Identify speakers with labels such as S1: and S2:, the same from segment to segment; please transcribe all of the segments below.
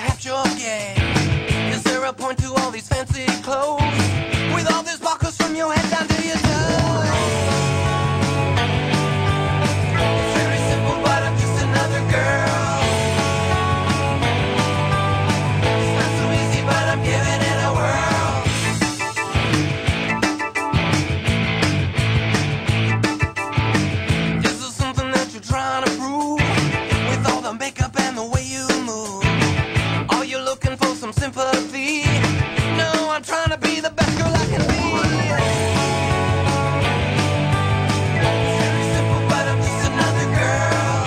S1: perhaps you're gay. Is there a point to all these fancy clothes? With all these buckles from your head down to your toes? It's very simple, but I'm just another girl. It's not so easy, but I'm giving it a whirl. Is there something that you're trying to prove? With all the makeup and the way you move, are you looking for some sympathy? No, I'm trying to be the best girl I can be. It's very simple, but I'm just another girl.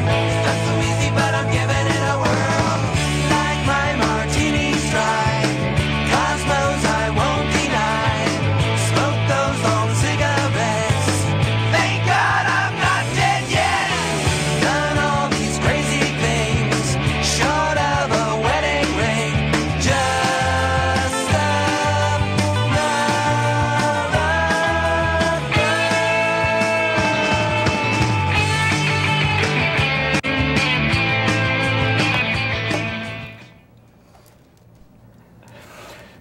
S1: It's not so easy, but I'm giving it a whirl. Like my martini stride, cosmos I won't deny. Smoke those long cigarettes. Thank God I'm not dead yet. Done all these crazy things, short of a wedding ring. Just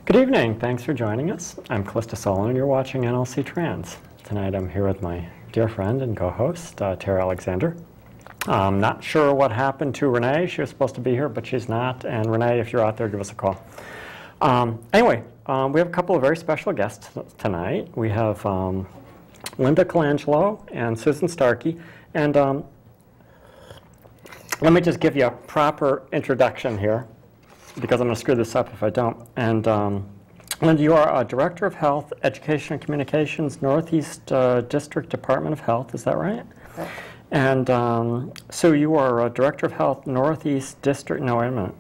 S2: Good evening. Thanks for joining us. I'm T.a.L.L, and you're watching NLC Trans. Tonight I'm here with my dear friend and co-host, T.a.L.L. I'm not sure what happened to Renee. She was supposed to be here, but she's not. And Renee, if you're out there, give us a call. Anyway, we have a couple of very special guests tonight. We have Linda Colangelo and Susan Starkey. And let me just give you a proper introduction here, because I'm going to screw this up if I don't. And Linda, you are Director of Health, Education and Communications, Northeast District Department of Health. Is that right?
S3: Right.
S2: And Sue, you are Director of Health, Northeast District. No, wait a minute.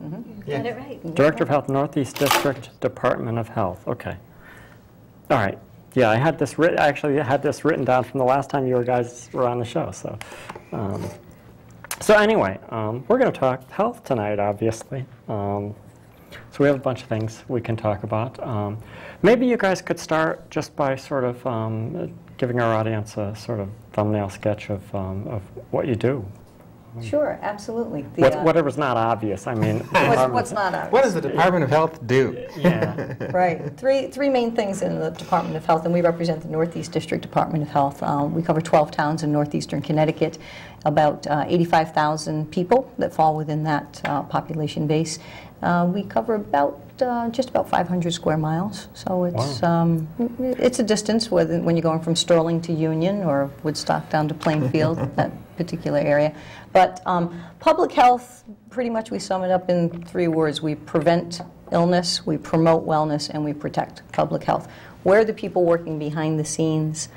S3: You got it right.
S2: Director of Health, Northeast District Department of Health. Okay. All right. Yeah, I had this written. Actually, I had this written down from the last time you guys were on the show. So. So anyway, we're going to talk health tonight, obviously. So we have a bunch of things we can talk about. Maybe you guys could start just by sort of giving our audience a sort of thumbnail sketch of what you do.
S3: Sure, absolutely.
S2: Whatever's not obvious. I mean,
S3: what's not obvious?
S4: What does the Department of Health do?
S2: Yeah.
S3: Right. Three main things in the Department of Health, and we represent the Northeast District Department of Health. We cover 12 towns in northeastern Connecticut, about 85,000 people that fall within that population base. We cover about just about 500 square miles, so it's it's a distance when you're going from Sterling to Union or Woodstock down to Plainfield, that particular area. But public health, pretty much we sum it up in 3 words. We prevent illness, we promote wellness, and we protect public health. We're the people working behind the scenes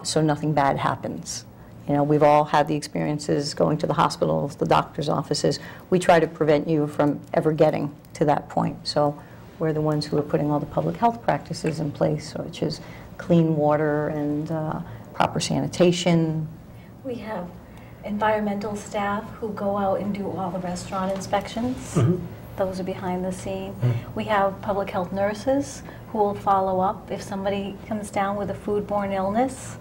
S3: so nothing bad happens. You know, we've all had the experiences going to the hospitals, the doctor's offices. We try to prevent you from ever getting to that point. So we're the ones who are putting all the public health practices in place, which is clean water and proper sanitation.
S5: We have environmental staff who go out and do all the restaurant inspections. Those are behind the scene. We have public health nurses who will follow up if somebody comes down with a foodborne illness.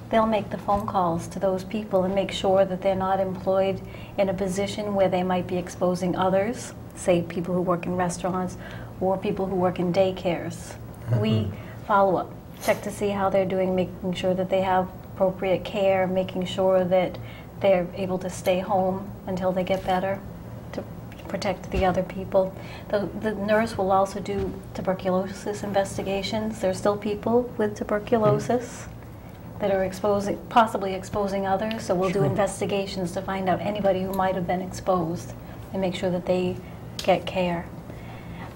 S5: They'll make the phone calls to those people and make sure that they're not employed in a position where they might be exposing others, say people who work in restaurants or people who work in daycares. We follow up, check to see how they're doing, making sure that they have appropriate care, making sure that they're able to stay home until they get better to protect the other people. The nurse will also do tuberculosis investigations. There's still people with tuberculosis that are possibly exposing others, so we'll do investigations to find out anybody who might have been exposed and make sure that they get care.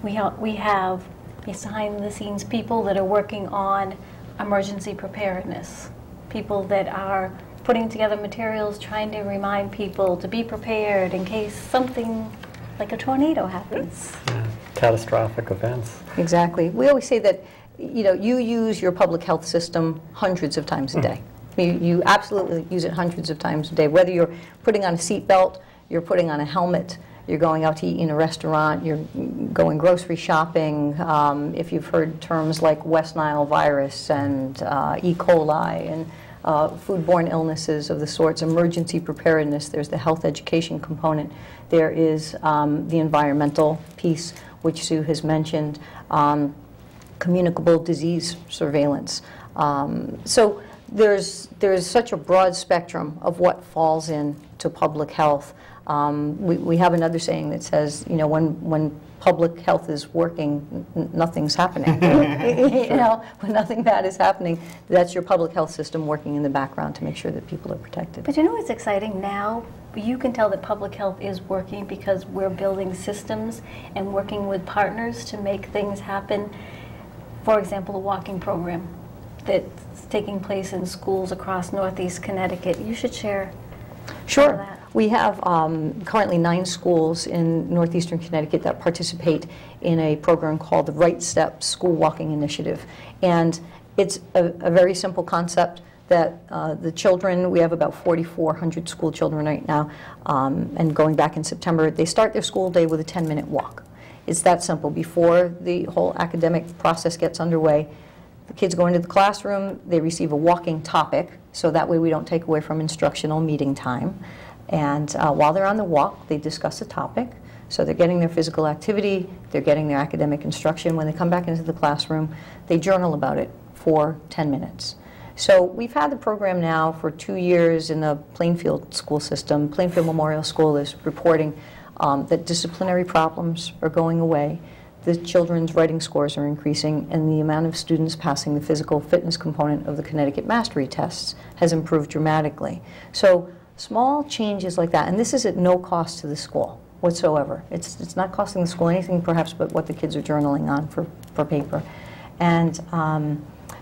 S5: We have behind the scenes people that are working on emergency preparedness, people that are putting together materials trying to remind people to be prepared in case something like a tornado happens.
S2: Yeah. Catastrophic events.
S3: Exactly. We always say that you use your public health system hundreds of times a day. You absolutely use it hundreds of times a day. Whether you're putting on a seatbelt, you're putting on a helmet, you're going out to eat in a restaurant, you're going grocery shopping. If you've heard terms like West Nile virus and E. coli, and foodborne illnesses of the sorts, emergency preparedness. There's the health education component. There is the environmental piece, which Sue has mentioned, communicable disease surveillance. So there's such a broad spectrum of what falls into public health. We have another saying that says, you know, when public health is working, nothing's happening. You know, when nothing bad is happening, that's your public health system working in the background to make sure that people are protected.
S5: But you know what's exciting now? You can tell that public health is working because we're building systems and working with partners to make things happen. For example, a walking program that's taking place in schools across Northeast Connecticut. You should share some of that.
S3: We have currently 9 schools in northeastern Connecticut that participate in a program called the Right Step School Walking Initiative. And it's a very simple concept that the children, we have about 4,400 school children right now, and going back in September, they start their school day with a 10-minute walk. It's that simple. Before the whole academic process gets underway, the kids go into the classroom, they receive a walking topic, so that way we don't take away from instructional meeting time. And while they're on the walk, they discuss a topic. So they're getting their physical activity, they're getting their academic instruction. When they come back into the classroom, they journal about it for 10 minutes. So we've had the program now for 2 years in the Plainfield school system. Plainfield Memorial School is reporting that disciplinary problems are going away. The children's writing scores are increasing, and the amount of students passing the physical fitness component of the Connecticut Mastery Tests has improved dramatically. So small changes like that, and this is at no cost to the school whatsoever. It's not costing the school anything perhaps but what the kids are journaling on for paper. And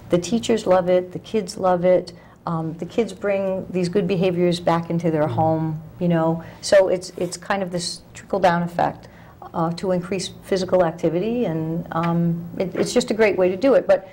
S3: the teachers love it, the kids love it. The kids bring these good behaviors back into their home, you know. So it's kind of this trickle-down effect to increase physical activity, and it's just a great way to do it. But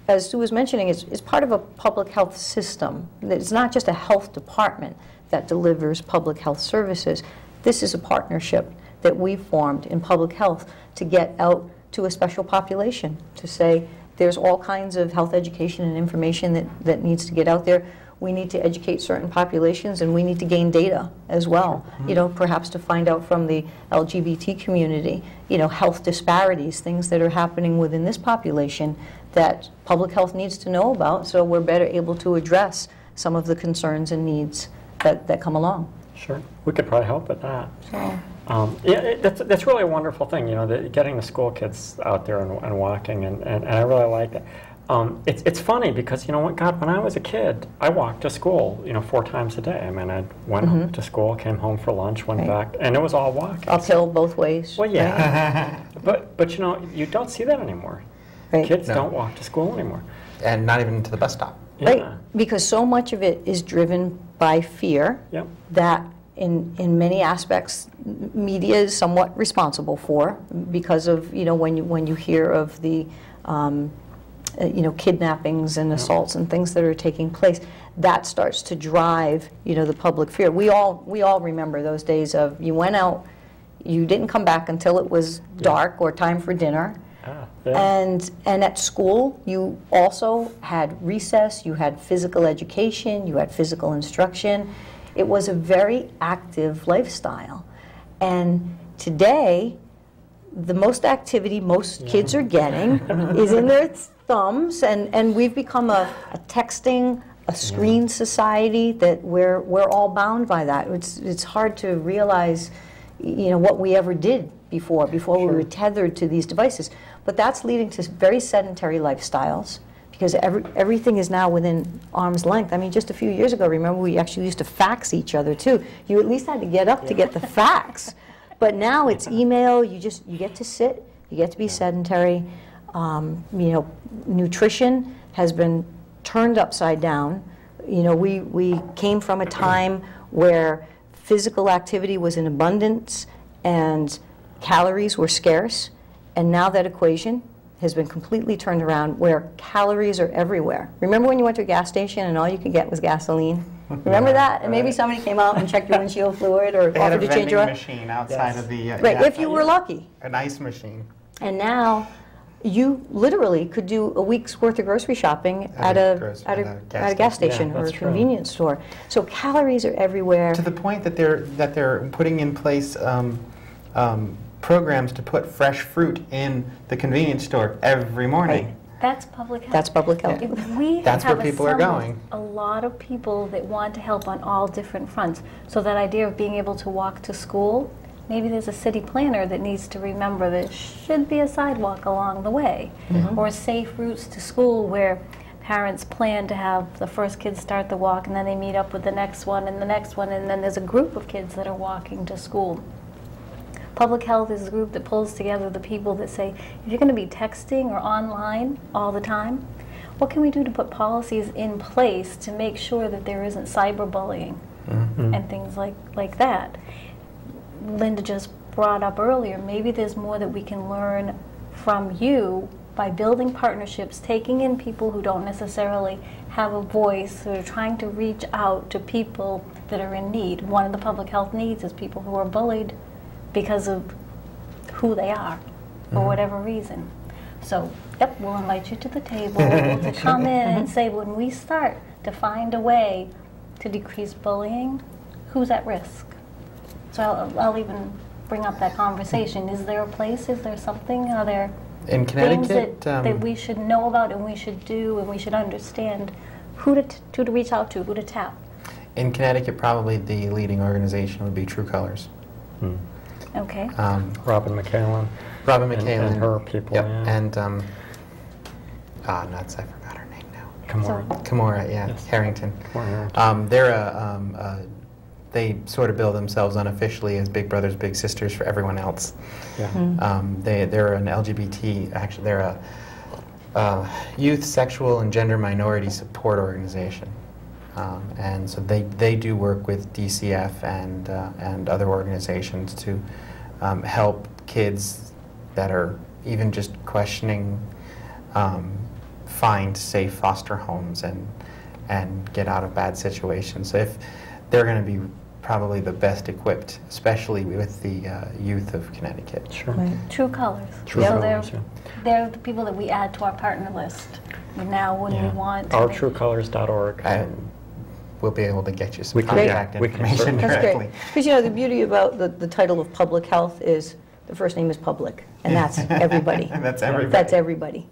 S3: as Sue was mentioning, it's part of a public health system. It's not just a health department that delivers public health services. This is a partnership that we've formed in public health to get out to a special population, to say there's all kinds of health education and information that needs to get out there. We need to educate certain populations, and we need to gain data as well, you know, perhaps to find out from the LGBT community, you know, health disparities, things that are happening within this population that public health needs to know about, so we're better able to address some of the concerns and needs that come along.
S2: Sure, we could probably help with that.
S3: So.
S2: Yeah, that's really a wonderful thing, you know, getting the school kids out there and walking, and I really like it. It's funny because, you know what, God, when I was a kid, I walked to school, you know, 4 times a day. I mean, I went to school, came home for lunch, went back, and it was all walking.
S3: Uphill both ways.
S2: Well, yeah, but you know, you don't see that anymore.
S3: Right.
S2: Kids don't walk to school anymore.
S4: And not even to the bus stop.
S2: Yeah.
S3: Right, because so much of it is driven by fear that in many aspects media is somewhat responsible for, because of, you know, when you hear of the you know, kidnappings and assaults and things that are taking place, that starts to drive, you know, the public fear. We all remember those days of you went out, you didn't come back until it was dark or time for dinner. And at school, you also had recess, you had physical education, you had physical instruction. It was a very active lifestyle. And today, the most activity most kids are getting is in their thumbs, and we've become a texting, a screen society that we're all bound by that. It's hard to realize, you know, what we ever did before we were tethered to these devices. But that's leading to very sedentary lifestyles, because everything is now within arm's length. I mean, just a few years ago, remember, we actually used to fax each other too. You at least had to get up to get the fax. But now it's email, you get to sit, you get to be sedentary. You know, nutrition has been turned upside down. You know, we came from a time where physical activity was in abundance and calories were scarce, and now that equation has been completely turned around where calories are everywhere. Remember when you went to a gas station and all you could get was gasoline? Remember that? And maybe somebody came out and checked your windshield fluid or offered to change your oil.
S4: They had a vending machine outside of the...
S3: Right, if you were lucky.
S4: An ice machine.
S3: And now you literally could do a week's worth of grocery shopping at a gas station
S2: Yeah,
S3: or a
S2: that's true.
S3: convenience store. So calories are everywhere.
S4: To the point that they're putting in place programs to put fresh fruit in the convenience store every morning.
S3: Right.
S5: That's public health.
S3: That's public health.
S5: We
S4: That's where
S5: have
S4: people are
S5: assembled
S4: going.
S5: a lot of people that want to help on all different fronts. So that idea of being able to walk to school, maybe there's a city planner that needs to remember there should be a sidewalk along the way, or safe routes to school where parents plan to have the first kids start the walk and then they meet up with the next one and the next one, and then there's a group of kids that are walking to school. Public health is a group that pulls together the people that say, if you're going to be texting or online all the time, what can we do to put policies in place to make sure that there isn't cyberbullying and things like that? Linda just brought up earlier, maybe there's more that we can learn from you by building partnerships, taking in people who don't necessarily have a voice, who are trying to reach out to people that are in need. One of the public health needs is people who are bullied because of who they are, for whatever reason. So, yep, we'll invite you to the table to come in and say, when we start to find a way to decrease bullying, who's at risk? So I'll even bring up that conversation. Is there a place? Is there something? Are there
S4: In
S5: things
S4: Connecticut,
S5: that we should know about and we should do and we should understand who to reach out to, who to tap?
S4: in Connecticut, probably the leading organization would be True Colors.
S5: Okay.
S2: Robin McCallan.
S4: Robin
S2: And-
S4: McCallan.
S2: and her people,
S4: Yep.
S2: yeah.
S4: And, nuts, I forgot her name now.
S2: Kamora.
S4: Kimura, yeah,
S2: Yes.
S4: Harrington.
S2: Kamora.
S4: They sort of bill themselves unofficially as big brothers, big sisters for everyone else.
S2: Yeah.
S4: They're an LGBT, actually, they're a youth, sexual, and gender minority support organization. And so they do work with DCF and other organizations to help kids that are even just questioning find safe foster homes and get out of bad situations. So if they're going to be probably the best equipped, especially with the youth of Connecticut.
S2: Sure.
S3: Right.
S5: True Colors.
S2: True
S5: So
S2: Colors, yeah.
S5: they're the people that we add to our partner list. Now when we want to make-
S2: OurTrueColors.org.
S4: We'll be able to get you some
S2: We can-
S4: contact
S2: we can
S4: information
S2: certainly-
S3: That's
S4: directly.
S3: great. Because, you know, the beauty about the title of public health is the first name is public, and that's everybody.
S4: That's everybody.
S3: That's everybody.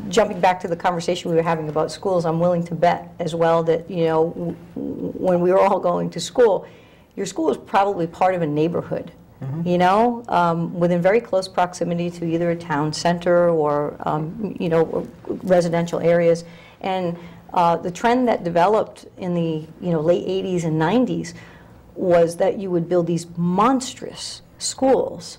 S3: Jumping back to the conversation we were having about schools, I'm willing to bet as well that, you know, when we were all going to school, your school was probably part of a neighborhood, you know, within very close proximity to either a town center or, you know, residential areas. And the trend that developed in the, you know, late 80s and 90s was that you would build these monstrous schools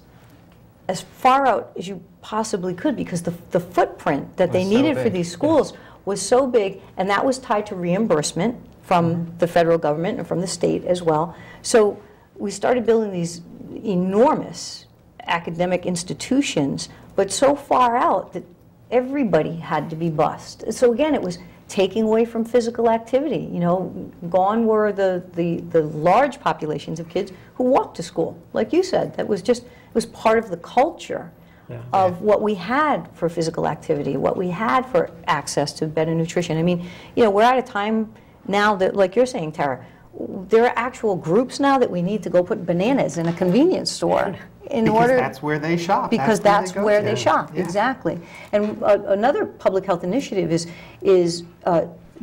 S3: as far out as you possibly could, because the footprint that they
S4: Was so
S3: needed for
S4: big,
S3: these schools was so big, and that was tied to reimbursement from the federal government and from the state as well. So we started building these enormous academic institutions, but so far out that everybody had to be bused. So again, it was taking away from physical activity. You know, gone were the large populations of kids who walked to school. Like you said, that was just, it was part of the culture of what we had for physical activity, what we had for access to better nutrition. I mean, you know, we're at a time now that, like you're saying, Tara, there are actual groups now that we need to go put bananas in a convenience store in
S4: Because
S3: order.
S4: that's where they shop.
S3: Because that's
S4: go
S3: where
S4: to.
S3: they shop,
S4: Yeah.
S3: exactly. And another public health initiative is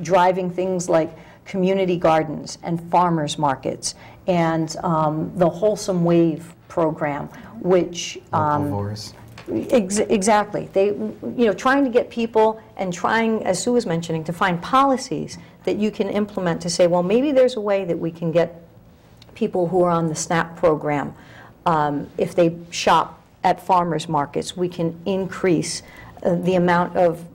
S3: driving things like community gardens and farmers markets and the Wholesome Wave program, which
S4: Locavores.
S3: exactly. They, you know, trying to get people and trying, as Sue was mentioning, to find policies that you can implement to say, well, maybe there's a way that we can get people who are on the SNAP program, if they shop at farmers markets, we can increase the amount of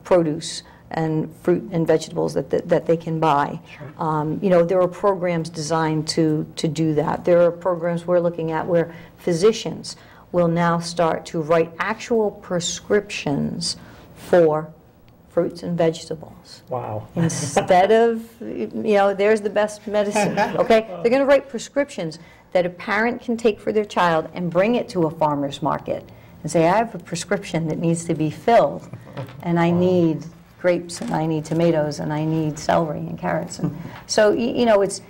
S3: produce and fruit and vegetables that they can buy. You know, there are programs designed to do that. There are programs we're looking at where physicians will now start to write actual prescriptions for fruits and vegetables.
S2: Wow.
S3: Instead of, there's the best medicine, okay? They're going to write prescriptions that a parent can take for their child and bring it to a farmer's market and say, I have a prescription that needs to be filled, and I need grapes, and I need tomatoes, and I need celery and carrots. And so, it's,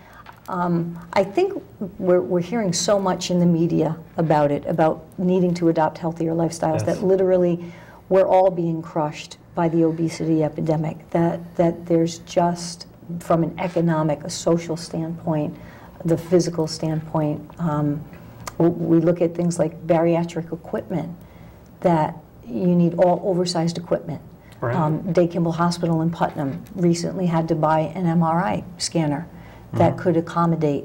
S3: I think we're hearing so much in the media about it, about needing to adopt healthier lifestyles, that literally we're all being crushed by the obesity epidemic, that there's just, from an economic, a social standpoint, the physical standpoint, we look at things like bariatric equipment, that you need all oversized equipment.
S2: Right.
S3: Day Kimball Hospital in Putnam recently had to buy an MRI scanner that could accommodate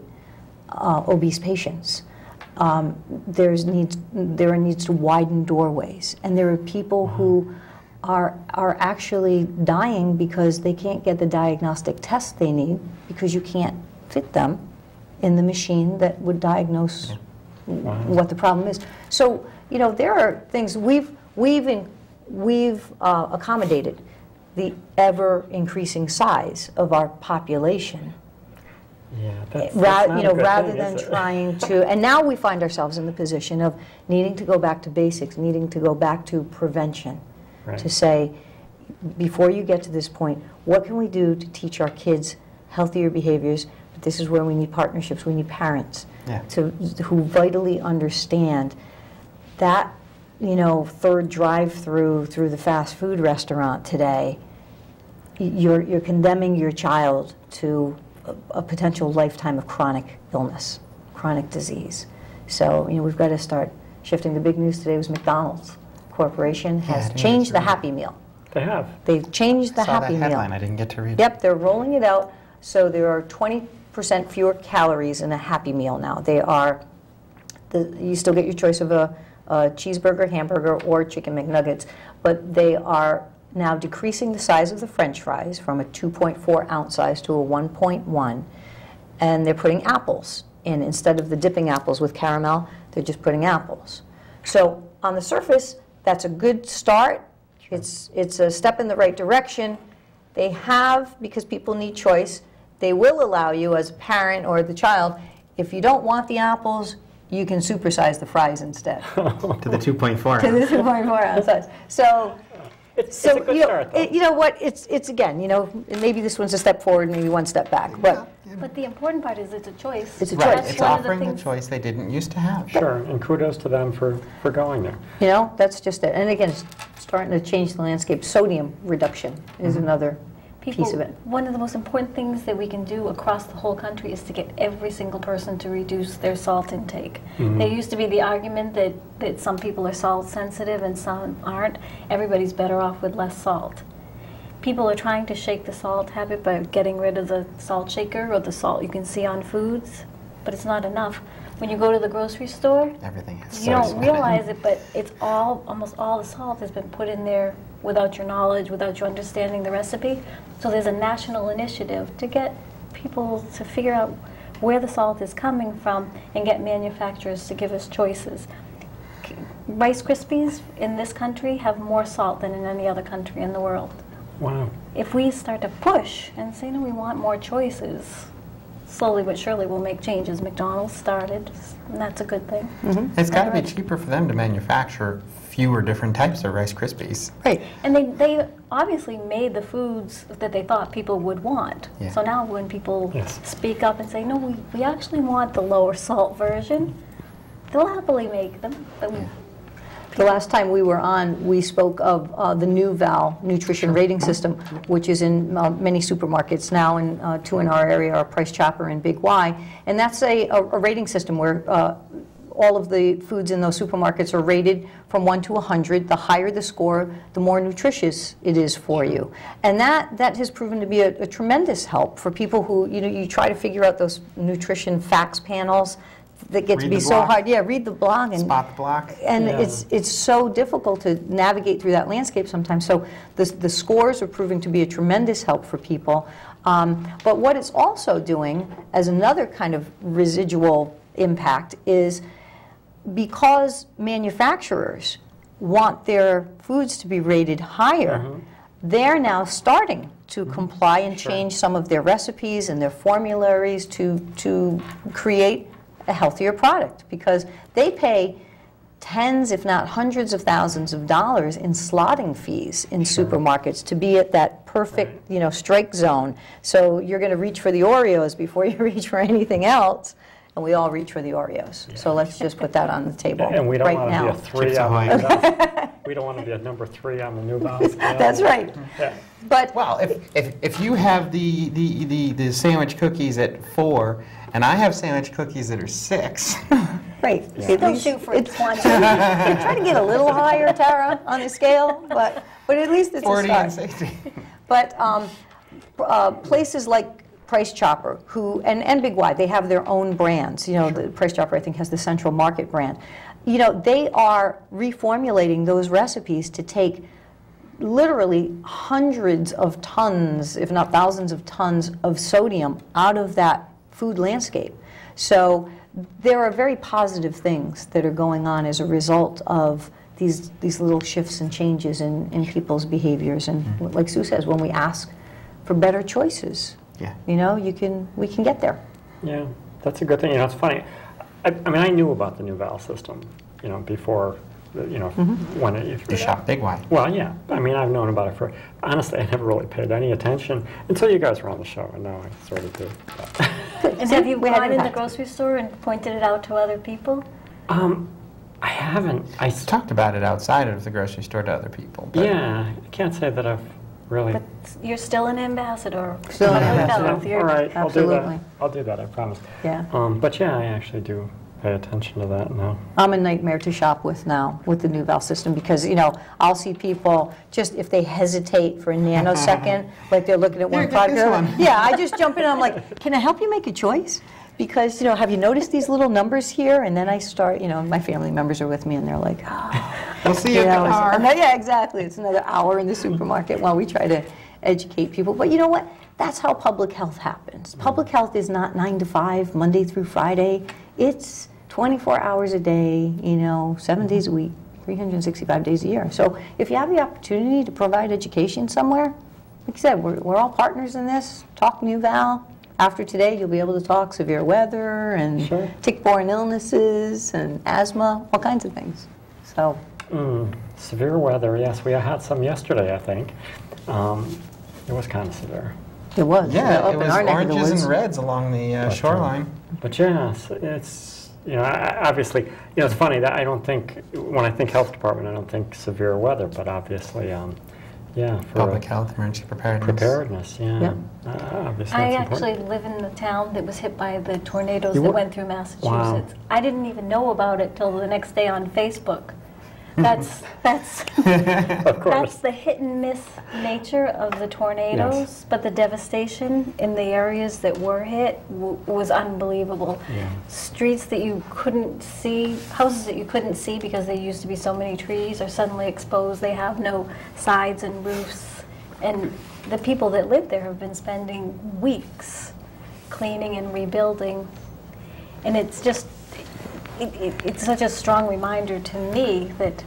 S3: obese patients. There are needs to widen doorways, and there are people who are actually dying because they can't get the diagnostic tests they need because you can't fit them in the machine that would diagnose what the problem is. So, there are things we've accommodated the ever-increasing size of our population.
S2: Yeah, that's
S3: Rather than trying to, and now we find ourselves in the position of needing to go back to basics, needing to go back to prevention, to say, before you get to this point, what can we do to teach our kids healthier behaviors? But this is where we need partnerships. We need parents who vitally understand that, third drive-through through the fast food restaurant today, you're condemning your child to a potential lifetime of chronic illness, chronic disease. So, we've got to start shifting. The big news today was McDonald's Corporation has changed the Happy Meal.
S2: They have.
S3: They've changed the Happy Meal.
S4: I saw that headline. I didn't get to read it.
S3: Yep, they're rolling it out. So there are 20% fewer calories in a Happy Meal now. They are, you still get your choice of a cheeseburger, hamburger, or chicken McNuggets, but they are now decreasing the size of the French fries from a 2.4 ounce size to a 1.1, and they're putting apples in. Instead of the dipping apples with caramel, they're just putting apples. So on the surface, that's a good start. It's a step in the right direction. They have, because people need choice, they will allow you as a parent or the child, if you don't want the apples, you can supersize the fries instead.
S4: To the 2.4.
S3: To the 2.4 ounce size. So,
S2: it's a good start, though.
S3: you know what? It's again, maybe this one's a step forward, maybe one step back. But
S5: the important part is it's a choice.
S3: It's a
S4: Right,
S3: choice.
S4: it's offering the choice they didn't used to have.
S2: Sure, and kudos to them for going there.
S3: That's just it. And again, it's starting to change the landscape. Sodium reduction is another piece of it.
S5: One of the most important things that we can do across the whole country is to get every single person to reduce their salt intake. There used to be the argument that some people are salt sensitive and some aren't. Everybody's better off with less salt. People are trying to shake the salt habit by getting rid of the salt shaker or the salt you can see on foods, but it's not enough. When you go to the grocery store,
S4: Everything has
S5: you don't realize it, but it's almost all the salt has been put in there without your knowledge, without you understanding the recipe. So there's a national initiative to get people to figure out where the salt is coming from and get manufacturers to give us choices. Rice Krispies in this country have more salt than in any other country in the world.
S2: Wow.
S5: If we start to push and say, no, we want more choices, slowly but surely we'll make changes. McDonald's started, and that's a good thing.
S4: It's got to be cheaper for them to manufacture fewer different types of Rice Krispies.
S3: Right.
S5: And they obviously made the foods that they thought people would want.
S4: Yeah.
S5: So now when people speak up and say, no, we actually want the lower salt version, they'll happily make them. But
S3: The last time we were on, we spoke of the new T.a.L.L nutrition rating system, which is in many supermarkets now, and 2 in our area are Price Chopper and Big Y. And that's a rating system where all of the foods in those supermarkets are rated from 1 to 100. The higher the score, the more nutritious it is for you. And that has proven to be a tremendous help for people who, you try to figure out those nutrition facts panels that get to be so hard. Yeah, read the blog and
S4: spot the block.
S3: And it's so difficult to navigate through that landscape sometimes. So the scores are proving to be a tremendous help for people. But what it's also doing as another kind of residual impact is because manufacturers want their foods to be rated higher, they're now starting to comply and change some of their recipes and their formularies to create a healthier product, because they pay tens, if not hundreds of thousands of dollars in slotting fees in supermarkets to be at that perfect, strike zone. So you're going to reach for the Oreos before you reach for anything else, and we all reach for the Oreos. Yeah. So let's just put that on the table
S2: and we don't
S3: right
S2: want
S3: now.
S2: to be a 3 on the New We don't want to be a number 3 on the New Balance.
S3: That's right.
S2: Yeah.
S3: But
S4: well, if you have the sandwich cookies at 4, and I have sandwich cookies that are 6.
S3: Right.
S5: Yeah. Still shoot for 20.
S3: Try to get a little higher, Tara, on the scale, but at least it's
S4: 40
S3: a start.
S4: and 60.
S3: But places like Price Chopper, and Big Y, they have their own brands. The Price Chopper, I think, has the Central Market brand. They are reformulating those recipes to take literally hundreds of tons, if not thousands of tons, of sodium out of that food landscape. So there are very positive things that are going on as a result of these little shifts and changes in people's behaviors. And like Sue says, when we ask for better choices, we can get there.
S2: Yeah, that's a good thing. It's funny. I mean, I knew about the New Val system, before, when
S4: you shop Big Y.
S2: Well, yeah. I mean, I've known about it for, honestly, I never really paid any attention until you guys were on the show, and now I sort of do.
S5: And have you gone in the grocery store and pointed it out to other people?
S2: I haven't. I
S4: talked about it outside of the grocery store to other people.
S2: But yeah, I can't say that I've really.
S5: But you're still an ambassador.
S3: Still an ambassador.
S2: All right,
S3: Absolutely.
S2: I'll do that, I promise.
S3: Yeah.
S2: But yeah, I actually do pay attention to that now.
S3: I'm a nightmare to shop with now with the New Val system, because I'll see people just, if they hesitate for a nanosecond, like they're looking at one product. Yeah, I just jump in and I'm like, can I help you make a choice? Because have you noticed these little numbers here? And then I start, my family members are with me and they're like,
S4: we'll see you in the car.
S3: Yeah, exactly. It's another hour in the supermarket while we try to educate people. But you know what? That's how public health happens. Public health is not 9 to 5, Monday through Friday. It's 24 hours a day, 7 days a week, 365 days a year. So if you have the opportunity to provide education somewhere, like I said, we're all partners in this. Talk New Val. After today, you'll be able to talk severe weather and tick-borne illnesses and asthma, all kinds of things. So
S2: severe weather, yes. We had some yesterday, I think. It was kind of severe.
S3: It was.
S4: Yeah, it was oranges and reds along the shoreline.
S2: But yes, it's, obviously, it's funny that I don't think, when I think health department, I don't think severe weather, but obviously, yeah. For
S4: public health, emergency preparedness.
S2: Preparedness, yeah. Obviously
S5: I
S2: that's
S5: actually
S2: important.
S5: live in the town that was hit by the tornadoes that went through Massachusetts. Wow. I didn't even know about it till the next day on Facebook. That's
S2: of course.
S5: That's the hit and miss nature of the tornadoes, but the devastation in the areas that were hit was unbelievable.
S2: Yeah.
S5: Streets that you couldn't see, houses that you couldn't see because there used to be so many trees are suddenly exposed. They have no sides and roofs, and the people that live there have been spending weeks cleaning and rebuilding, and it's just it's such a strong reminder to me that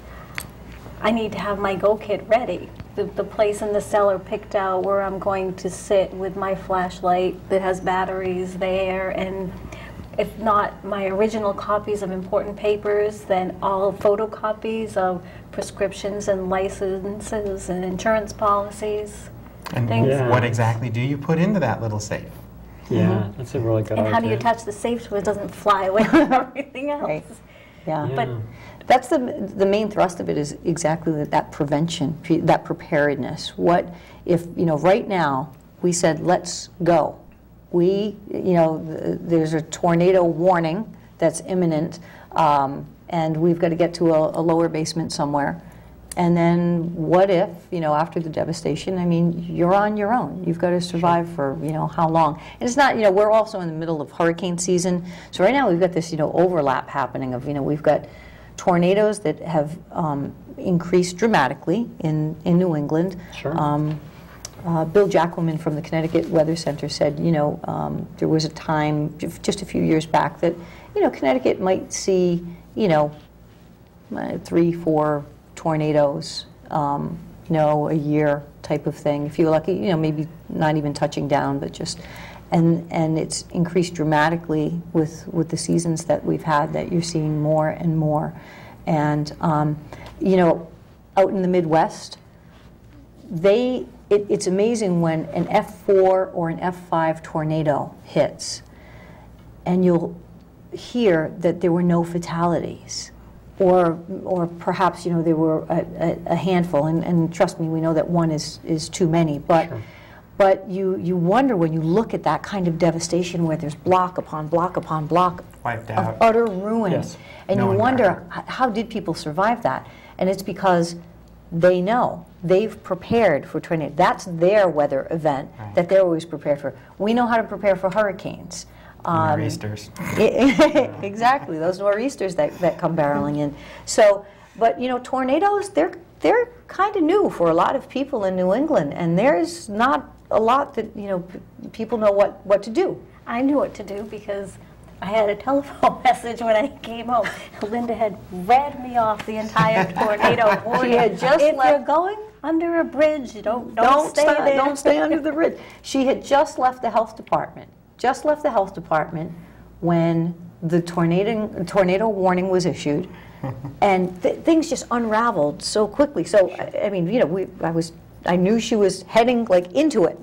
S5: I need to have my go kit ready. The place in the cellar picked out where I'm going to sit with my flashlight that has batteries there, and if not my original copies of important papers, then all photocopies of prescriptions and licenses and insurance policies.
S4: And what exactly do you put into that little safe?
S2: Yeah, that's a really good idea.
S5: And how do you attach the safe so it doesn't fly away from everything else?
S3: Right. Yeah.
S5: But
S3: that's the main thrust of it, is exactly that prevention, that preparedness. What if, right now we said, let's go. There's a tornado warning that's imminent, and we've got to get to a lower basement somewhere. And then what if, after the devastation, you're on your own. You've got to survive for, how long? And it's not, we're also in the middle of hurricane season. So right now we've got this, overlap happening of, we've got tornadoes that have increased dramatically in New England.
S2: Sure.
S3: Bill Jackelman from the Connecticut Weather Center said, there was a time just a few years back that, Connecticut might see, 3, 4 tornadoes a year type of thing. If you're lucky, maybe not even touching down, but just, and it's increased dramatically with the seasons that we've had, that you're seeing more and more. And, out in the Midwest, it's amazing when an F4 or an F5 tornado hits, and you'll hear that there were no fatalities. Or perhaps, there were a handful, and trust me, we know that one is too many, but sure. But you wonder when you look at that kind of devastation where there's block upon block upon block
S4: wiped
S3: of
S4: out.
S3: utter ruin,
S2: yes.
S3: And you wonder, how did people survive that? And it's because they know. They've prepared for tornado. That's their weather event that they're always prepared for. We know how to prepare for hurricanes.
S4: Nor'easters.
S3: Exactly, those nor'easters that come barreling in. So, but tornadoes, they're kind of new for a lot of people in New England, and there's not a lot that people know what to do.
S5: I knew what to do because I had a telephone message when I came home. Linda had read me off the entire tornado warning.
S3: She had just
S5: if
S3: left,
S5: you're going under a bridge, don't stay there.
S3: Don't stay under the bridge. She had just left the health department. Just left the health department when the tornado warning was issued, and things just unraveled so quickly. So I mean, I knew she was heading into it.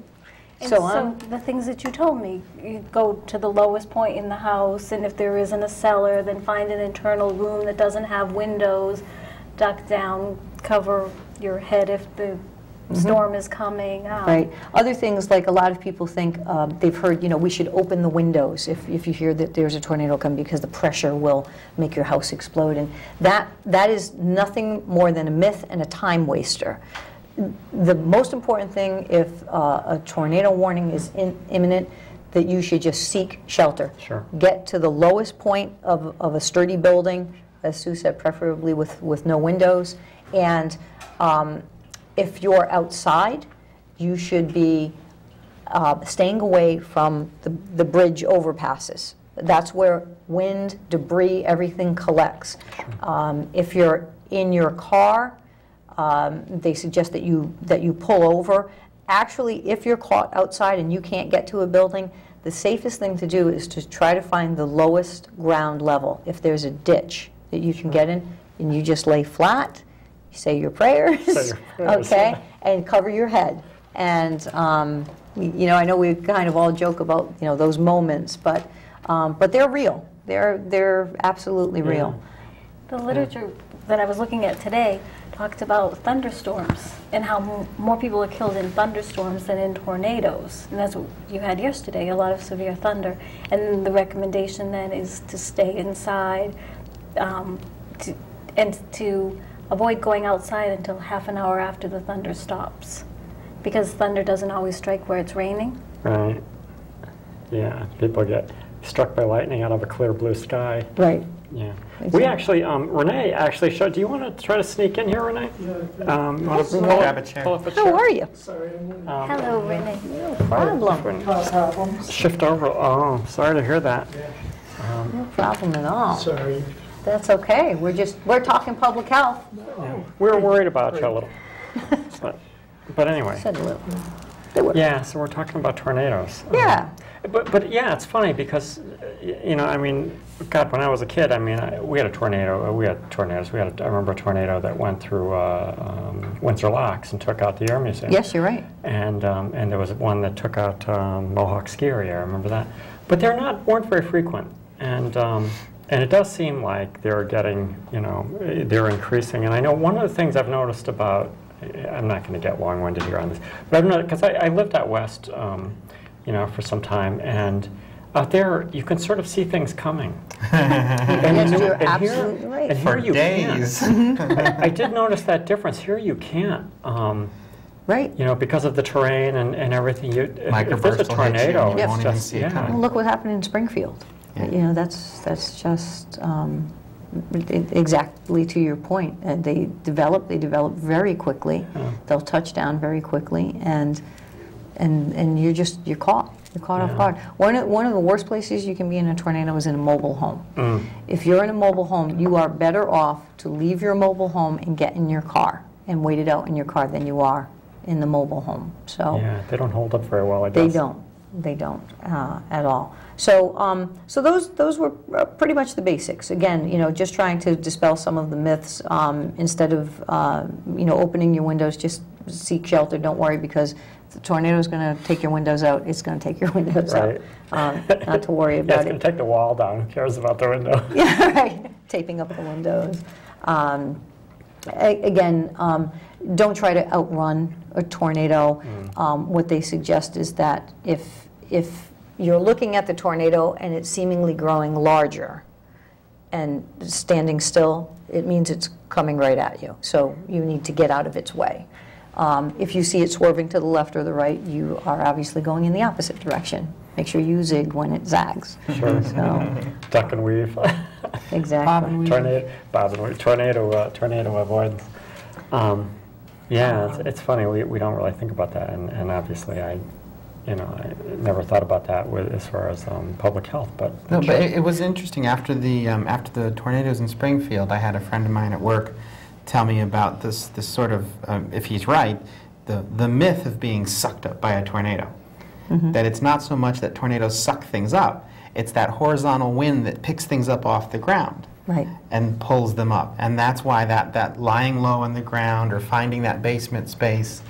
S5: And so the things that you told me, you go to the lowest point in the house, and if there isn't a cellar, then find an internal room that doesn't have windows, duck down, cover your head if the storm is coming.
S3: Right. Other things, like a lot of people think, they've heard, we should open the windows if you hear that there's a tornado coming, because the pressure will make your house explode. And that is nothing more than a myth and a time waster. The most important thing, if a tornado warning is imminent, that you should just seek shelter.
S2: Sure.
S3: Get to the lowest point of a sturdy building, as Sue said, preferably with no windows. And if you're outside, you should be staying away from the bridge overpasses. That's where wind, debris, everything collects. If you're in your car, they suggest that you pull over. Actually, if you're caught outside and you can't get to a building, the safest thing to do is to try to find the lowest ground level. If there's a ditch that you can get in, and you just lay flat, you say your prayers, okay, and cover your head. And I know we kind of all joke about those moments, but they're real. They're absolutely real.
S5: The literature that I was looking at today talked about thunderstorms and how more people are killed in thunderstorms than in tornadoes. And that's what you had yesterday, a lot of severe thunder. And the recommendation then is to stay inside and to avoid going outside until half an hour after the thunder stops, because thunder doesn't always strike where it's raining.
S2: Right. Yeah, people get struck by lightning out of a clear blue sky.
S3: Right.
S2: Yeah.
S3: Exactly.
S2: We actually, Renee actually showed, do you want to try to sneak in here, Renee?
S4: Grab a chair.
S3: How are you?
S5: Hello, Renee.
S3: No problem.
S2: Shift over. Oh, sorry to hear that.
S3: No problem at all.
S6: Sorry.
S3: That's okay. We're talking public health.
S2: Yeah. We were worried about you a little. But anyway.
S3: Said a little.
S2: Yeah, so we're talking about tornadoes.
S3: Yeah.
S2: But yeah, it's funny because, I mean, God, when I was a kid, I mean, we had a tornado. We had tornadoes. I remember a tornado that went through Windsor Locks and took out the Air Museum.
S3: Yes, you're right.
S2: And there was one that took out Mohawk Ski Area. I remember that. But weren't very frequent. And it does seem like they're getting, they're increasing. And I know one of the things I've noticed about, I'm not going to get long-winded here on this, but I've noticed, because I lived out west, for some time, and out there you can sort of see things coming.
S3: Yes, you're absolutely right.
S2: And here
S4: For
S2: you
S4: days.
S2: can't. I did notice that difference. Here you can't.
S3: Right.
S2: Because of the terrain and everything. If there's a
S4: Microburst will hit you
S2: tornado,
S4: and you
S2: it's
S4: won't even
S2: just,
S4: see it coming.
S3: Well, look what happened in Springfield.
S4: Yeah.
S3: That's just exactly to your point. They develop very quickly.
S2: Yeah.
S3: They'll touch down very quickly, and you're caught. You're caught off guard. One of the worst places you can be in a tornado is in a mobile home. If you're in a mobile home, you are better off to leave your mobile home and get in your car, and wait it out in your car than you are in the mobile home. So
S2: Yeah, they don't hold up very well, I
S3: they
S2: guess.
S3: don't. They don't at all. So, so those were pretty much the basics. Again, just trying to dispel some of the myths. Instead of opening your windows, just seek shelter. Don't worry, because if the tornado is going to take your windows out, it's going to take your windows
S2: Right.
S3: out. Not to worry
S2: Yeah,
S3: about
S2: it's going to take the wall down. Who cares about the window?
S3: Yeah, right. Taping up the windows. Again, don't try to outrun a tornado. What they suggest is that if you're looking at the tornado and it's seemingly growing larger and standing still, it means it's coming right at you. So you need to get out of its way. If you see it swerving to the left or the right, you are obviously going in the opposite direction. Make sure you zig when it zags.
S2: Sure.
S3: So,
S2: Duck and weave.
S3: exactly.
S2: Tornado avoidance. Yeah, it's funny. We don't really think about that, and obviously I never thought about that as far as public health. But
S4: No, but it was interesting after the tornadoes in Springfield. I had a friend of mine at work tell me about this sort of, if he's right, the myth of being sucked up by a tornado. That it's not so much that tornadoes suck things up, it's that horizontal wind that picks things up off the ground.
S3: Right.
S4: And pulls them up. And that's why that lying low on the ground or finding that basement space,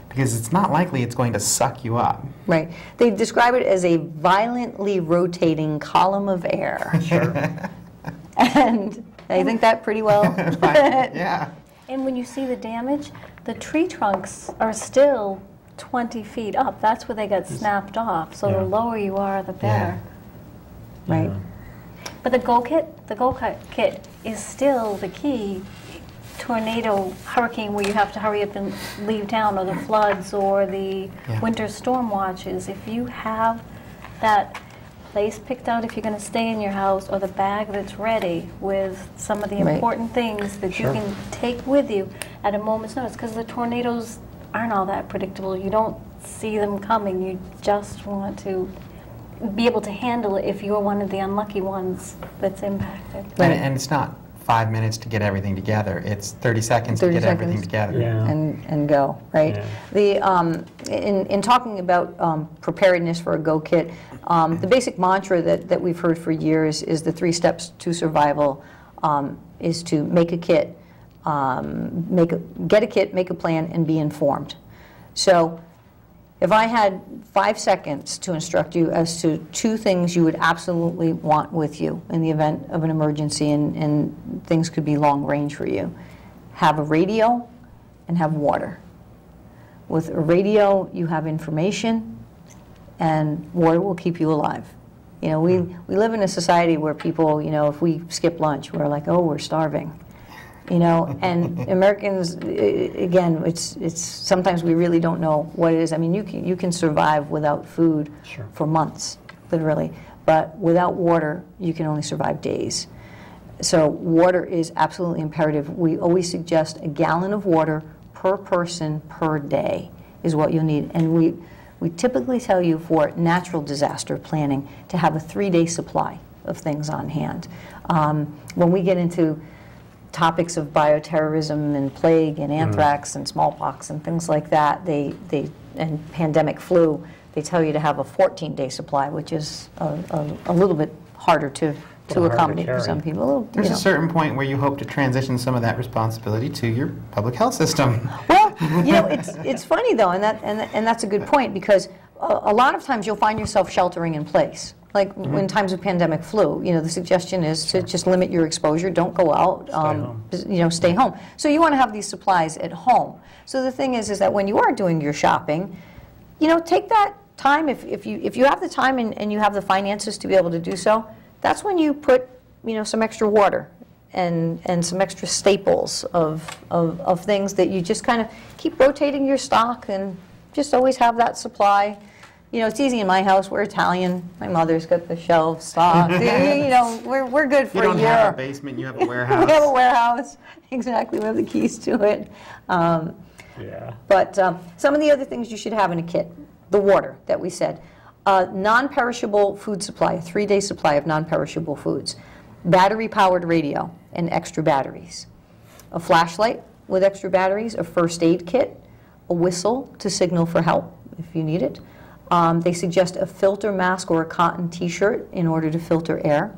S4: because it's not likely it's going to suck you up.
S3: Right. They describe it as a violently rotating column of air.
S2: sure.
S3: And I think that pretty well.
S4: Yeah.
S5: And when you see the damage, the tree trunks are still 20 feet up. That's where they got snapped off. So
S2: Yeah.
S5: the lower you are, the better.
S3: Right.
S5: But the go-kit is still the key. Tornado, hurricane, where you have to hurry up and leave town, or the floods, or the winter storm watches. If you have that place picked out, if you're going to stay in your house, or the bag that's ready with some of the
S3: Right.
S5: important things that
S2: Sure.
S5: you can take with you at a moment's notice, because the tornadoes aren't all that predictable. You don't see them coming. You just want to be able to handle it if you're one of the unlucky ones that's impacted.
S4: And it's not 5 minutes to get everything together. It's 30 seconds to
S3: 30
S4: get everything
S3: seconds.
S4: together.
S2: Yeah.
S3: And go, right?
S2: Yeah.
S3: In talking about preparedness for a go kit, the basic mantra that we've heard for years is the 3 steps to survival is to make a kit, get a kit, make a plan, and be informed. So if I had 5 seconds to instruct you as to 2 things you would absolutely want with you in the event of an emergency, and things could be long range for you, have a radio and have water. With a radio, you have information, and water will keep you alive. We live in a society where people, if we skip lunch, we're like, oh, we're starving. And Americans, again, it's sometimes we really don't know what it is. I mean, you can survive without food
S2: Sure.
S3: for months, literally, but without water, you can only survive days. So water is absolutely imperative. We always suggest a gallon of water per person per day is what you'll need, and we typically tell you for natural disaster planning to have a 3-day supply of things on hand. When we get into topics of bioterrorism and plague and anthrax and smallpox and things like that, and pandemic flu, they tell you to have a 14-day supply, which is a little bit harder to accommodate for some people.
S4: There's a certain point where you hope to transition some of that responsibility to your public health system.
S3: Well, it's funny though, and that's a good point, because a lot of times you'll find yourself sheltering in place. Like in times of pandemic flu, the suggestion is to just limit your exposure, don't go out, stay home. So you want to have these supplies at home. So the thing is that when you are doing your shopping, take that time, if you have the time and you have the finances to be able to do so, that's when you put, some extra water and some extra staples of things that you just kind of keep rotating your stock and just always have that supply. It's easy in my house. We're Italian. My mother's got the shelves stocked. We're good for a year.
S4: You don't have a basement, you have a warehouse.
S3: We have a warehouse. Exactly. We have the keys to it.
S2: Yeah.
S3: But some of the other things you should have in a kit, the water that we said, non-perishable food supply, a 3-day supply of non-perishable foods, battery-powered radio and extra batteries, a flashlight with extra batteries, a first aid kit, a whistle to signal for help if you need it. They suggest a filter mask or a cotton t-shirt in order to filter air.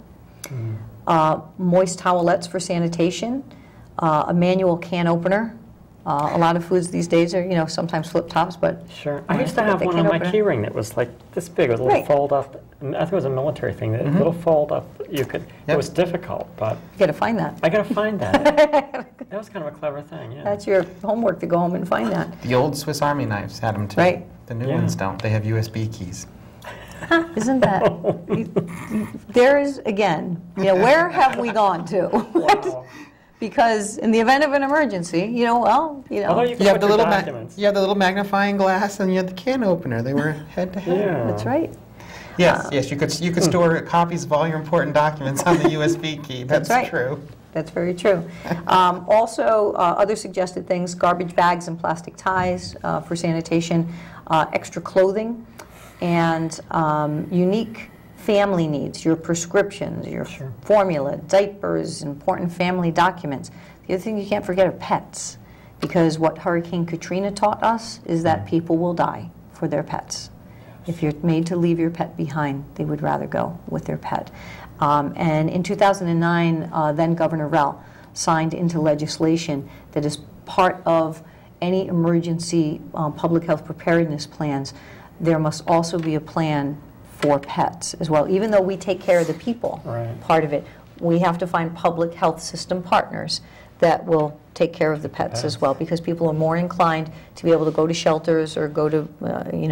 S3: Moist towelettes for sanitation, a manual can opener. A lot of foods these days are, sometimes flip tops, but
S2: Sure. I used to have one on my keyring that was like this big, with a little fold up. I think it was a military thing. That little fold up, you could. It was difficult, but
S3: you got to find that.
S2: I got to find that. That was kind of a clever thing. Yeah.
S3: That's your homework to go home and find that.
S4: The old Swiss Army knives had them too.
S3: Right.
S4: The new ones don't. They have USB keys.
S3: Isn't that? There is, again, where have we gone to?
S2: Wow.
S3: Because in the event of an emergency,
S2: Although you can
S4: You have
S2: put
S4: the
S2: your
S4: little
S2: documents.
S4: you have the little magnifying glass, and you have the can opener. They were head to head.
S2: Yeah.
S3: That's right.
S4: Yes, yes. You could store copies of all your important documents on the USB key. That's
S3: right.
S4: true.
S3: That's very true. Also, other suggested things, garbage bags and plastic ties for sanitation, extra clothing, and unique family needs, your prescriptions, your formula, diapers, important family documents. The other thing you can't forget are pets, because what Hurricane Katrina taught us is that people will die for their pets. If you're made to leave your pet behind, they would rather go with their pet. And in 2009, then Governor Rell signed into legislation that as part of any emergency public health preparedness plans, there must also be a plan for pets as well. Even though we take care of the people, part of it, we have to find public health system partners that will take care of the pets as well, because people are more inclined to be able to go to shelters or go to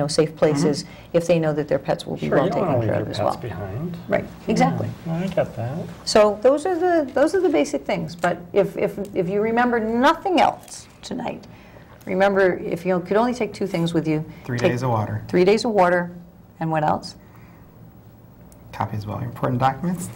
S3: safe places if they know that their pets will be well taken care of as well.
S2: Behind.
S3: Right, exactly.
S2: Yeah, I get that.
S3: So those are the basic things. But if you remember nothing else tonight, remember, if you could only take two things with you.
S4: 3 days of water.
S3: 3 days of water, and what else?
S4: Copies of all your important documents.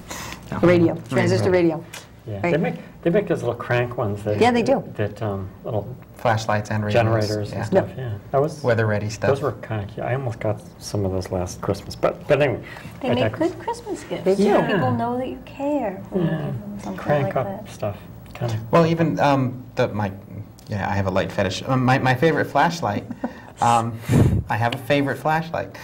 S4: No.
S3: Radio, transistor radio.
S2: Yeah,
S3: Right.
S2: they make those little crank ones. That,
S3: Yeah, they do.
S2: That little
S4: Flashlights and radios.
S2: generators and stuff. Yeah, that was
S4: Weather-ready stuff.
S2: Those were kind of cute. I almost got some of those last Christmas, but anyway.
S5: They make good Christmas gifts.
S3: They do.
S5: So people know that you care when you give them something
S2: Crank
S5: like
S2: up
S5: that.
S2: stuff, kind of.
S4: Well, even I have a light fetish. My favorite flashlight. I have a favorite flashlight.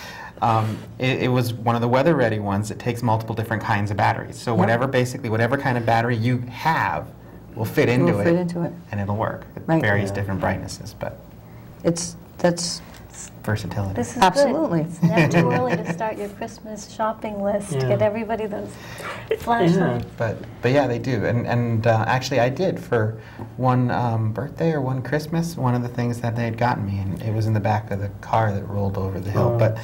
S4: It was one of the weather-ready ones. It takes multiple different kinds of batteries. So whatever kind of battery you have will fit into it, and it'll work at various different brightnesses. But
S3: that's
S4: versatility.
S5: This is
S3: Absolutely.
S5: good. It's never too early to start your Christmas shopping list.
S2: Yeah.
S5: Get everybody those flashlights.
S4: But yeah, they do. And actually, I did for one birthday or one Christmas. One of the things that they had gotten me, and it was in the back of the car that rolled over the hill. But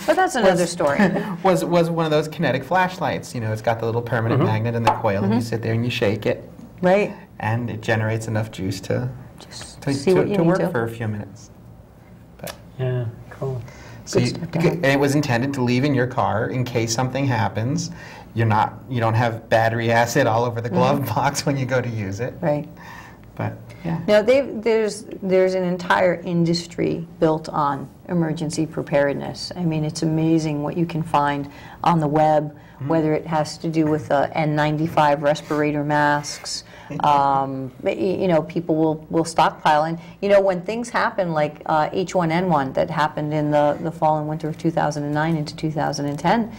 S3: that's another story.
S4: was one of those kinetic flashlights. It's got the little permanent magnet and the coil, and you sit there and you shake it,
S3: Right.
S4: and it generates enough juice to
S3: see what you need
S4: work
S3: to.
S4: for a few minutes.
S2: Yeah, cool.
S4: So and it was intended to leave in your car in case something happens. You don't have battery acid all over the glove box when you go to use it.
S3: Right.
S4: But yeah.
S3: Now, there's an entire industry built on emergency preparedness. I mean, it's amazing what you can find on the web, whether it has to do with N95 respirator masks. People will stockpile. And, when things happen like H1N1 that happened in the fall and winter of 2009 into 2010,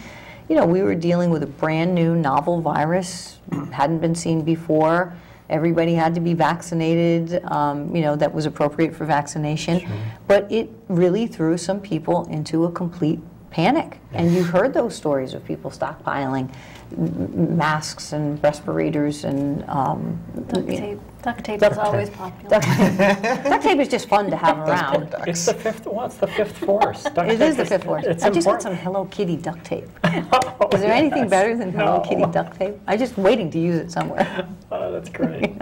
S3: we were dealing with a brand new novel virus, hadn't been seen before. Everybody had to be vaccinated, that was appropriate for vaccination. Sure. But it really threw some people into a complete panic. And you've heard those stories of people stockpiling masks and respirators and
S5: duct tape. Duct tape is always popular.
S3: Duct tape is just fun to have around.
S2: It's the fifth. What's the fifth force?
S3: It is the fifth force. I just got some Hello Kitty duct tape. Is there anything better than Hello Kitty duct tape? I'm just waiting to use it somewhere.
S2: Oh, that's great.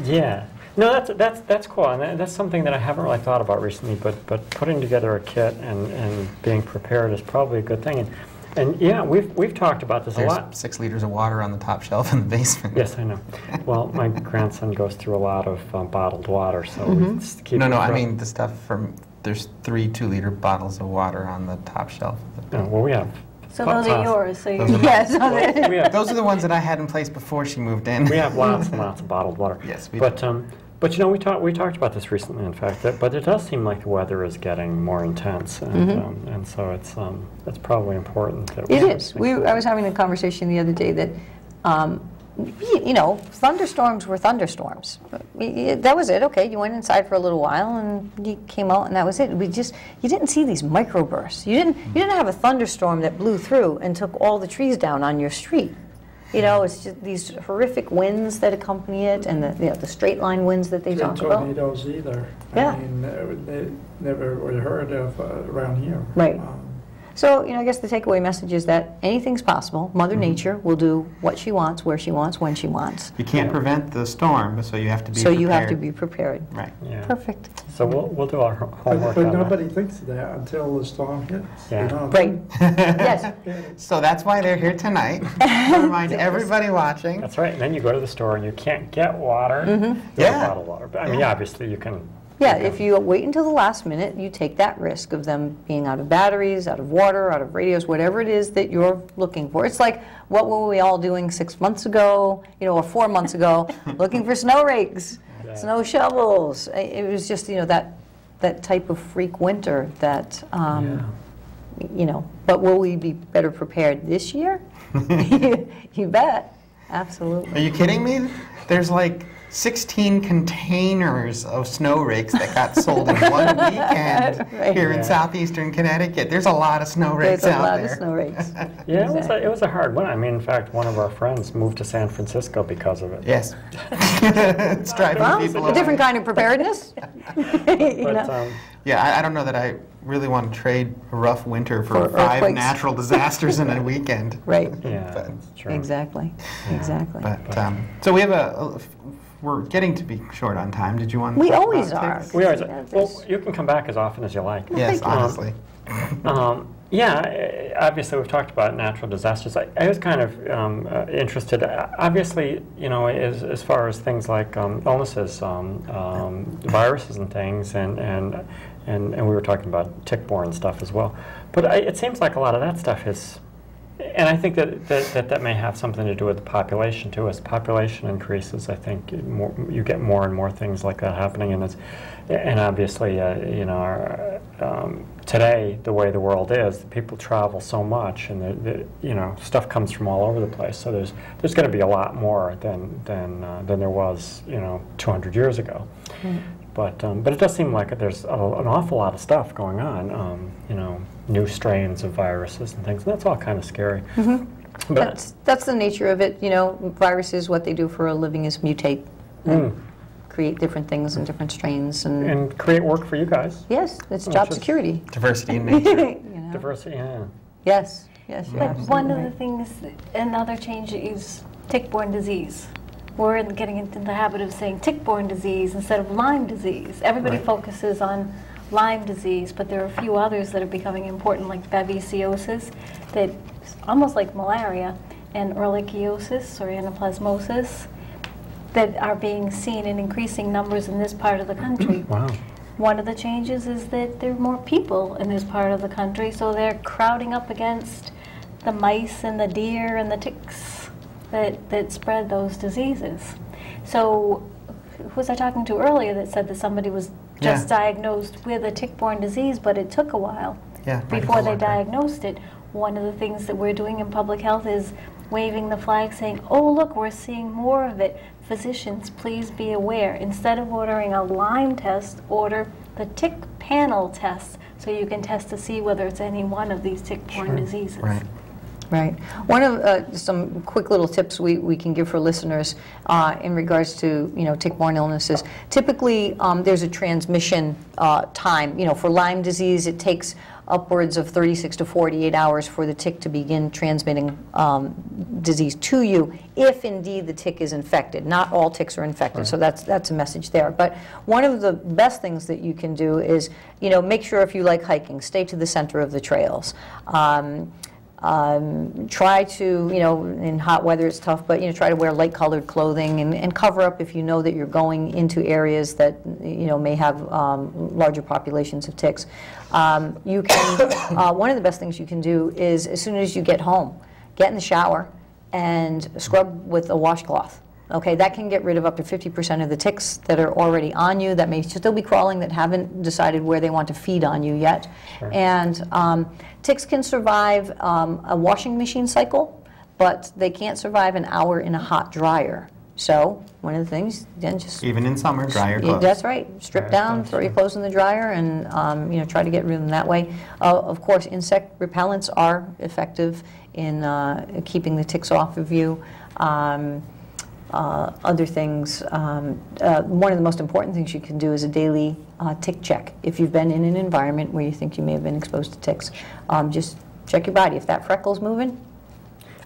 S2: Yeah. No, that's cool, and that's something that I haven't really thought about recently. But putting together a kit and being prepared is probably a good thing. And yeah, we've talked about this a lot.
S4: There's 6 liters of water on the top shelf in the basement.
S2: Yes, I know. Well, my grandson goes through a lot of bottled water, so we just keep.
S4: No, I mean the stuff from. There's 3 2-liter bottles of water on the top shelf.
S2: Well, we have
S5: So those are yours. So you
S3: Yes.
S2: We have,
S4: Those are the ones that I had in place before she moved in.
S2: we have lots and lots of bottled water.
S4: Yes, we
S2: but you know, we talked about this recently, in fact. But it does seem like the weather is getting more intense, and so it's probably important that
S3: It is. I was having a conversation the other day that, you know, thunderstorms were thunderstorms. That was it. Okay, you went inside for a little while and you came out, and that was it. You didn't see these microbursts. You didn't have a thunderstorm that blew through and took all the trees down on your street. You know, it's just these horrific winds that accompany it, and the straight line winds that they talk about.
S6: Tornadoes either.
S3: Yeah.
S6: I mean, they never were heard of around here.
S3: Right. So, you know, I guess the takeaway message is that anything's possible. Mother Nature will do what she wants, where she wants, when she wants.
S4: You can't prevent the storm, so you have to be
S3: So
S4: prepared.
S3: you have to be prepared.
S4: Right.
S2: Yeah.
S3: Perfect.
S2: So we'll do our homework
S6: But
S2: on
S6: nobody thinks of that until the storm hits.
S2: Yeah.
S6: You know?
S3: Right. Yes.
S4: So that's why they're here tonight. To remind everybody watching.
S2: That's right. And then you go to the store and you can't get water.
S4: Yeah.
S2: Bottled water. But I mean, obviously you can.
S3: Yeah, if you wait until the last minute, you take that risk of them being out of batteries, out of water, out of radios, whatever it is that you're looking for. It's like, what were we all doing 6 months ago, you know, or 4 months ago, looking for snow rakes, snow shovels. It was just, you know, that type of freak winter that, you know, but will we be better prepared this year? You bet. Absolutely.
S4: Are you kidding me? There's like 16 containers of snow rakes that got sold in one weekend here in southeastern Connecticut. There's a lot of snow rakes
S3: There's a
S4: out
S3: lot
S4: there.
S3: of snow rakes.
S2: Yeah, it was a hard one. I mean, in fact, one of our friends moved to San Francisco because of it.
S4: Yes. It's driving
S3: Well,
S4: people
S3: a
S4: away.
S3: different kind of preparedness. You
S2: But
S3: know?
S4: Yeah, I don't know that I really want to trade a rough winter for
S3: For
S4: 5
S3: earthquakes.
S4: natural disasters in a weekend.
S3: Right.
S2: yeah,
S4: But-
S2: that's true.
S3: Exactly. Exactly.
S4: But so we have we're getting to be short on time. Did you want to
S3: We
S4: talk
S3: always
S4: about
S3: are.
S4: ticks?
S2: We are.
S3: Yeah,
S2: Well,
S3: there's-
S2: you can come back as often as you like.
S4: Yes,
S3: Thank you.
S4: honestly.
S2: Yeah, obviously we've talked about natural disasters. I was kind of interested, obviously, you know, as far as things like illnesses, viruses and things, and we were talking about tick-borne stuff as well. But it seems like a lot of that stuff is, and I think that may have something to do with the population too. As the population increases, I think you get more and more things like that happening, and obviously, you know, today the way the world is, people travel so much, and you know, stuff comes from all over the place. So there's going to be a lot more than there was, you know, 200 years ago. But it does seem like there's an awful lot of stuff going on, you know, new strains of viruses and things, and that's all kind of scary. But
S3: That's the nature of it. You know, viruses, what they do for a living is mutate and create different things and different strains.
S2: and create work for you guys.
S3: Yes, it's
S2: Which
S3: job
S2: is-
S3: security.
S4: Diversity in nature.
S3: You know?
S2: Diversity, yeah.
S3: Yes, yes, you're
S5: But
S3: absolutely
S5: one of
S3: right.
S5: the things, another change is tick-borne disease. We're getting into the habit of saying tick-borne disease instead of Lyme disease. Everybody focuses on Lyme disease, but there are a few others that are becoming important, like babesiosis, that almost like malaria, and ehrlichiosis or anaplasmosis, that are being seen in increasing numbers in this part of the country.
S2: Wow.
S5: One of the changes is that there are more people in this part of the country, so they're crowding up against the mice and the deer and the ticks that spread those diseases. So who was I talking to earlier that said that somebody was just diagnosed with a tick-borne disease, but it took a while before they diagnosed it? One of the things that we're doing in public health is waving the flag saying, oh, look, we're seeing more of it. Physicians, please be aware. Instead of ordering a Lyme test, order the tick panel test so you can test to see whether it's any one of these tick-borne diseases.
S4: Right.
S3: Right. One of some quick little tips we can give for listeners in regards to, you know, tick-borne illnesses. Typically, there's a transmission time. You know, for Lyme disease, it takes upwards of 36 to 48 hours for the tick to begin transmitting disease to you, if indeed the tick is infected. Not all ticks are infected, so that's a message there. But one of the best things that you can do is, you know, make sure if you like hiking, stay to the center of the trails. Try to, in hot weather it's tough, but try to wear light-colored clothing and cover up if you know that you're going into areas that may have larger populations of ticks. You can one of the best things you can do is, as soon as you get home, get in the shower and scrub with a washcloth. Okay, that can get rid of up to 50% of the ticks that are already on you, that may still be crawling, that haven't decided where they want to feed on you yet.
S2: Sure.
S3: And ticks can survive a washing machine cycle, but they can't survive an hour in a hot dryer. So one of the things, then just...
S4: Even in summer, dry your clothes.
S3: That's right. Strip down, throw your clothes in the dryer, and try to get rid of them that way. Of course, insect repellents are effective in keeping the ticks off of you. Other things, one of the most important things you can do is a daily tick check. If you've been in an environment where you think you may have been exposed to ticks, just check your body. If that freckle's moving,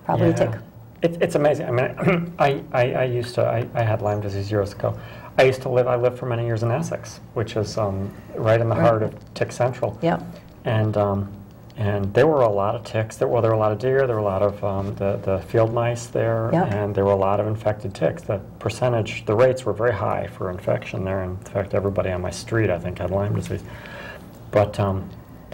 S3: probably a tick.
S2: It's amazing. I mean, I had Lyme disease years ago. I lived for many years in Essex, which is right in the heart of Tick Central.
S3: Yep.
S2: And there were a lot of ticks. There were a lot of deer. There were a lot of the field mice there,
S3: Yep.
S2: and there were a lot of infected ticks. The rates were very high for infection there. In fact, everybody on my street, I think, had Lyme disease. But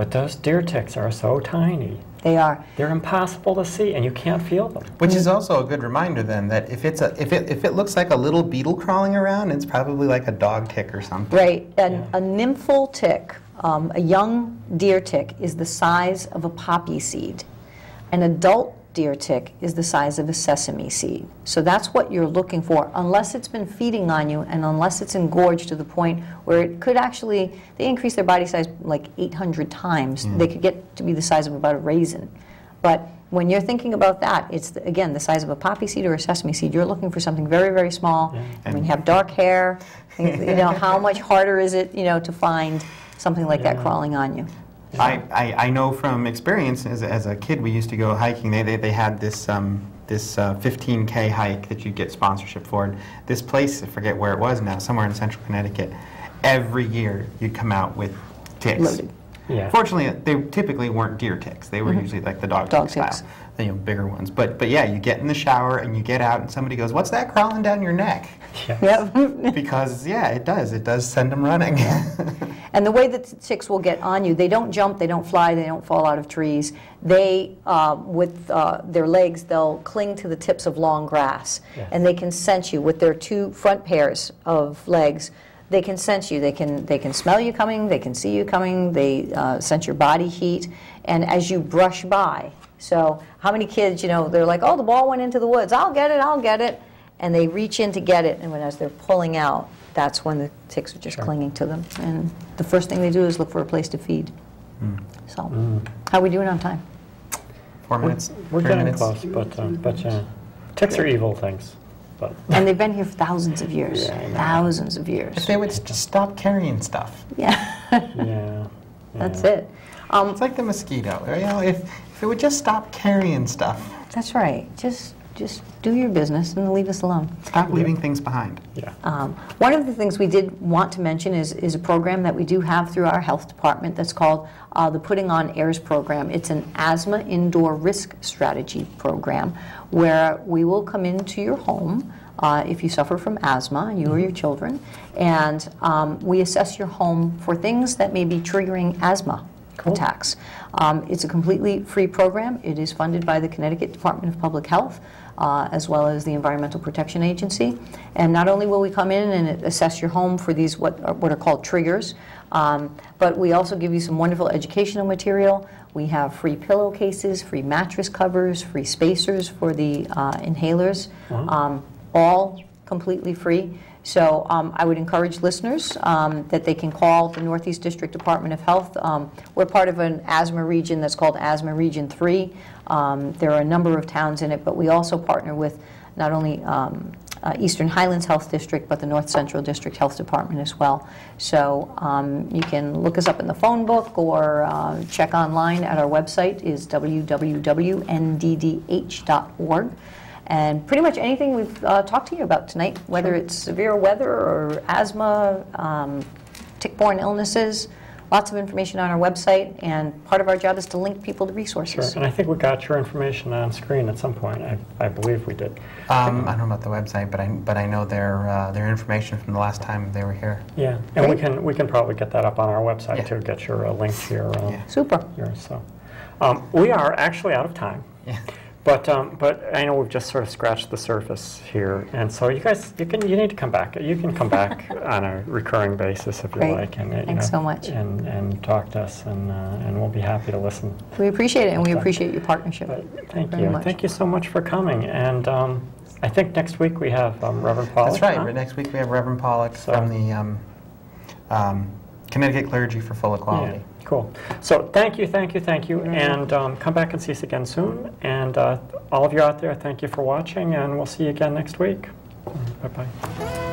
S2: those deer ticks are so tiny.
S3: They are.
S2: They're impossible to see, and you can't feel them.
S4: Which is also a good reminder then that if it looks like a little beetle crawling around, it's probably like a dog tick or something.
S3: Right. A nymphal tick, a young deer tick, is the size of a poppy seed. An adult deer tick is the size of a sesame seed. So that's what you're looking for, unless it's been feeding on you and unless it's engorged to the point where it could actually, they increase their body size like 800 times. They could get to be the size of about a raisin. But when you're thinking about that, it's, again, the size of a poppy seed or a sesame seed. You're looking for something very, very small. I mean, you have dark hair. How much harder is it, to find something like that crawling on you?
S4: I know from experience, as a kid, we used to go hiking. They had this 15K hike that you get sponsorship for. And this place, I forget where it was now, somewhere in central Connecticut, every year you'd come out with ticks.
S3: Loaded.
S2: Yeah.
S4: Fortunately, they typically weren't deer ticks. They were usually like the dog tick
S3: ticks.
S4: style, bigger ones. But yeah, you get in the shower and you get out and somebody goes, "What's that crawling down your neck?"
S2: Yes.
S3: Yep.
S4: Because it does send them running.
S3: And the way that the ticks will get on you, they don't jump, they don't fly, they don't fall out of trees. They, with their legs, they'll cling to the tips of long grass.
S2: Yes.
S3: And they can sense you with their two front pairs of legs. They can sense you. They can smell you coming. They can see you coming. They sense your body heat. And as you brush by, so how many kids, they're like, "Oh, the ball went into the woods. I'll get it. I'll get it." And they reach in to get it. And as they're pulling out, that's when the ticks are just clinging to them. And the first thing they do is look for a place to feed. So, how are we doing on time?
S4: 4 minutes.
S2: We're
S4: 3
S2: getting
S4: minutes.
S2: close, but ticks are evil things. But
S3: And they've been here for thousands of years.
S2: Yeah, I know.
S3: Thousands of years.
S4: If they would just stop carrying stuff.
S3: Yeah,
S2: yeah,
S3: that's
S2: yeah.
S3: it.
S4: It's like the mosquito. If it would just stop carrying stuff.
S3: That's right. Just do your business and leave us alone.
S4: Stop leaving things behind.
S2: Yeah.
S3: One of the things we did want to mention is a program that we do have through our health department that's called the Putting on Airs program. It's an asthma indoor risk strategy program where we will come into your home if you suffer from asthma, you or your children, and we assess your home for things that may be triggering asthma attacks. It's a completely free program. It is funded by the Connecticut Department of Public Health, as well as the Environmental Protection Agency. And not only will we come in and assess your home for these what are called triggers, but we also give you some wonderful educational material. We have free pillowcases, free mattress covers, free spacers for the inhalers, all completely free. So I would encourage listeners that they can call the Northeast District Department of Health. We're part of an asthma region that's called Asthma Region 3. There are a number of towns in it, but we also partner with not only Eastern Highlands Health District, but the North Central District Health Department as well. So you can look us up in the phone book or check online at our website is www.nddh.org. And pretty much anything we've talked to you about tonight, whether it's severe weather or asthma, tick-borne illnesses, lots of information on our website, and part of our job is to link people to
S2: Sure.
S3: resources.
S2: And I think we got your information on screen at some point. I believe we did.
S4: I don't know about the website, but I know their information from the last time they were here.
S2: Yeah, and
S3: Great.
S2: we can probably get that up on our website
S4: Yeah.
S2: to get your link to your
S4: Yeah.
S3: Super.
S2: yours. So we are actually out of time.
S4: Yeah.
S2: But I know we've just sort of scratched the surface here, and so you guys, you need to come back. You can come back on a recurring basis if you
S3: Great.
S2: like, and
S3: Thanks so much.
S2: and talk to us, and we'll be happy to listen.
S3: We appreciate it, and we
S2: Okay.
S3: appreciate your partnership.
S2: But thank
S3: Very
S2: you,
S3: much.
S2: thank you so much for coming. And I think next week we have Reverend Paul.
S4: That's right. Next week we have Reverend Pollock
S2: So-
S4: from the Connecticut Clergy for Full Equality.
S2: Yeah, cool. So thank you, and come back and see us again soon. And all of you out there, thank you for watching, and we'll see you again next week. Bye-bye.